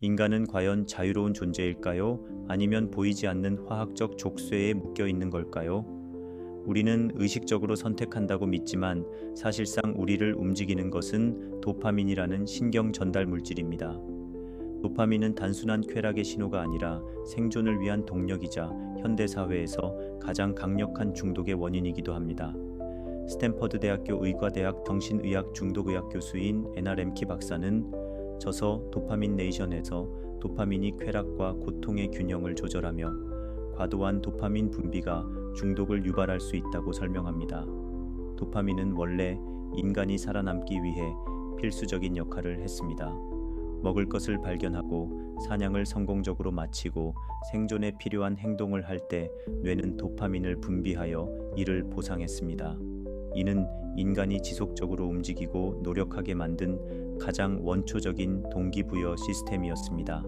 인간은 과연 자유로운 존재일까요? 아니면 보이지 않는 화학적 족쇄에 묶여 있는 걸까요? 우리는 의식적으로 선택한다고 믿지만 사실상 우리를 움직이는 것은 도파민이라는 신경 전달 물질입니다. 도파민은 단순한 쾌락의 신호가 아니라 생존을 위한 동력이자 현대 사회에서 가장 강력한 중독의 원인이기도 합니다. 스탠퍼드 대학교 의과대학 정신의학 중독의학 교수인 애나 렘키 박사는 저서 도파민 네이션에서 도파민이 쾌락과 고통의 균형을 조절하며 과도한 도파민 분비가 중독을 유발할 수 있다고 설명합니다. 도파민은 원래 인간이 살아남기 위해 필수적인 역할을 했습니다. 먹을 것을 발견하고 사냥을 성공적으로 마치고 생존에 필요한 행동을 할 때 뇌는 도파민을 분비하여 이를 보상했습니다. 이는 인간이 지속적으로 움직이고 노력하게 만든 가장 원초적인 동기부여 시스템이었습니다.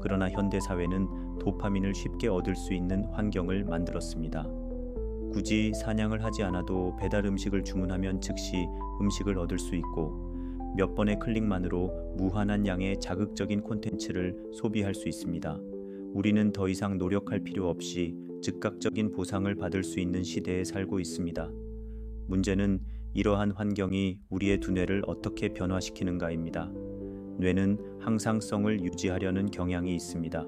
그러나 현대 사회는 도파민을 쉽게 얻을 수 있는 환경을 만들었습니다. 굳이 사냥을 하지 않아도 배달 음식을 주문하면 즉시 음식을 얻을 수 있고 몇 번의 클릭만으로 무한한 양의 자극적인 콘텐츠를 소비할 수 있습니다. 우리는 더 이상 노력할 필요 없이 즉각적인 보상을 받을 수 있는 시대에 살고 있습니다. 문제는 이러한 환경이 우리의 두뇌를 어떻게 변화시키는가입니다. 뇌는 항상성을 유지하려는 경향이 있습니다.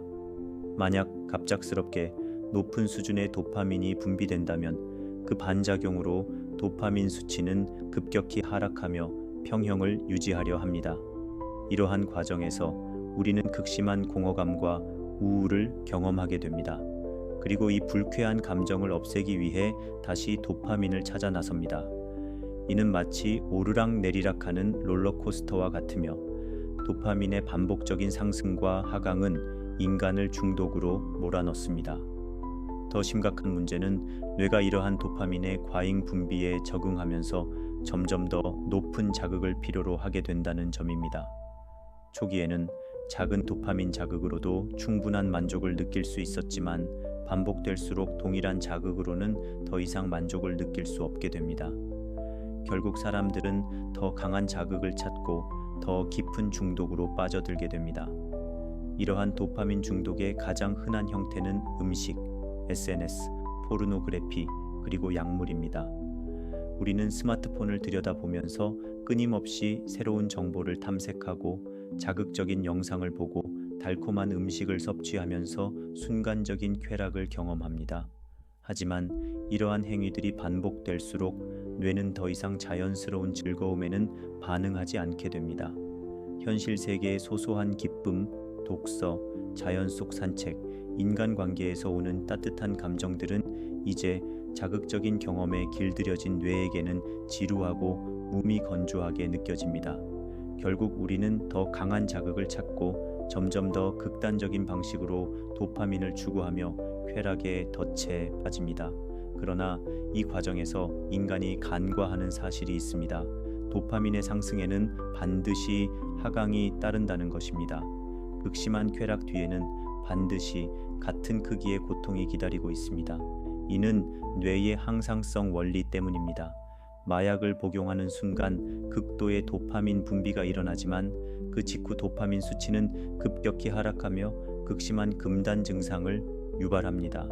만약 갑작스럽게 높은 수준의 도파민이 분비된다면 그 반작용으로 도파민 수치는 급격히 하락하며 평형을 유지하려 합니다. 이러한 과정에서 우리는 극심한 공허감과 우울을 경험하게 됩니다. 그리고 이 불쾌한 감정을 없애기 위해 다시 도파민을 찾아 나섭니다. 이는 마치 오르락 내리락하는 롤러코스터와 같으며 도파민의 반복적인 상승과 하강은 인간을 중독으로 몰아넣습니다. 더 심각한 문제는 뇌가 이러한 도파민의 과잉 분비에 적응하면서 점점 더 높은 자극을 필요로 하게 된다는 점입니다. 초기에는 작은 도파민 자극으로도 충분한 만족을 느낄 수 있었지만 반복될수록 동일한 자극으로는 더 이상 만족을 느낄 수 없게 됩니다. 결국 사람들은 더 강한 자극을 찾고 더 깊은 중독으로 빠져들게 됩니다. 이러한 도파민 중독의 가장 흔한 형태는 음식, SNS, 포르노그래피, 그리고 약물입니다. 우리는 스마트폰을 들여다보면서 끊임없이 새로운 정보를 탐색하고 자극적인 영상을 보고 달콤한 음식을 섭취하면서 순간적인 쾌락을 경험합니다. 하지만 이러한 행위들이 반복될수록 뇌는 더 이상 자연스러운 즐거움에는 반응하지 않게 됩니다. 현실 세계의 소소한 기쁨, 독서, 자연 속 산책, 인간관계에서 오는 따뜻한 감정들은 이제 자극적인 경험에 길들여진 뇌에게는 지루하고 몸이 건조하게 느껴집니다. 결국 우리는 더 강한 자극을 찾고 점점 더 극단적인 방식으로 도파민을 추구하며 쾌락의 덫에 빠집니다. 그러나 이 과정에서 인간이 간과하는 사실이 있습니다. 도파민의 상승에는 반드시 하강이 따른다는 것입니다. 극심한 쾌락 뒤에는 반드시 같은 크기의 고통이 기다리고 있습니다. 이는 뇌의 항상성 원리 때문입니다. 마약을 복용하는 순간 극도의 도파민 분비가 일어나지만 그 직후 도파민 수치는 급격히 하락하며 극심한 금단 증상을 유발합니다.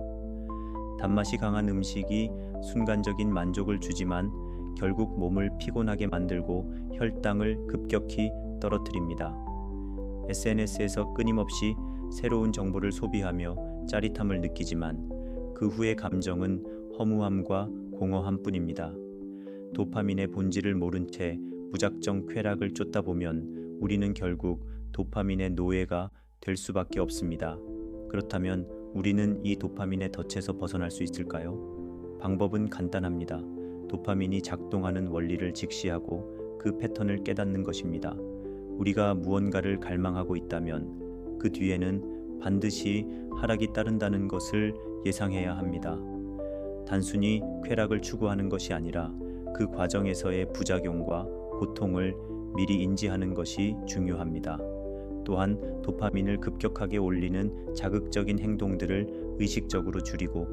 단맛이 강한 음식이 순간적인 만족을 주지만 결국 몸을 피곤하게 만들고 혈당을 급격히 떨어뜨립니다. SNS에서 끊임없이 새로운 정보를 소비하며 짜릿함을 느끼지만 그 후의 감정은 허무함과 공허함 뿐입니다. 도파민의 본질을 모른 채 무작정 쾌락을 쫓다 보면 우리는 결국 도파민의 노예가 될 수밖에 없습니다. 그렇다면 우리는 이 도파민의 덫에서 벗어날 수 있을까요? 방법은 간단합니다. 도파민이 작동하는 원리를 직시하고 그 패턴을 깨닫는 것입니다. 우리가 무언가를 갈망하고 있다면 그 뒤에는 반드시 하락이 따른다는 것을 예상해야 합니다. 단순히 쾌락을 추구하는 것이 아니라 그 과정에서의 부작용과 고통을 미리 인지하는 것이 중요합니다. 또한 도파민을 급격하게 올리는 자극적인 행동들을 의식적으로 줄이고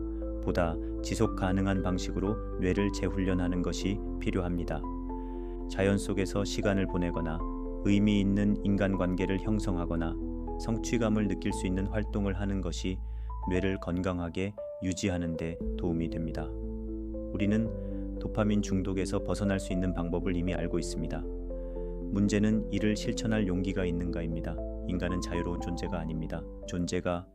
보다 지속 가능한 방식으로 뇌를 재훈련하는 것이 필요합니다. 자연 속에서 시간을 보내거나 의미 있는 인간관계를 형성하거나 성취감을 느낄 수 있는 활동을 하는 것이 뇌를 건강하게 유지하는 데 도움이 됩니다. 우리는 도파민 중독에서 벗어날 수 있는 방법을 이미 알고 있습니다. 문제는 이를 실천할 용기가 있는가입니다. 인간은 자유로운 존재가 아닙니다. 존재가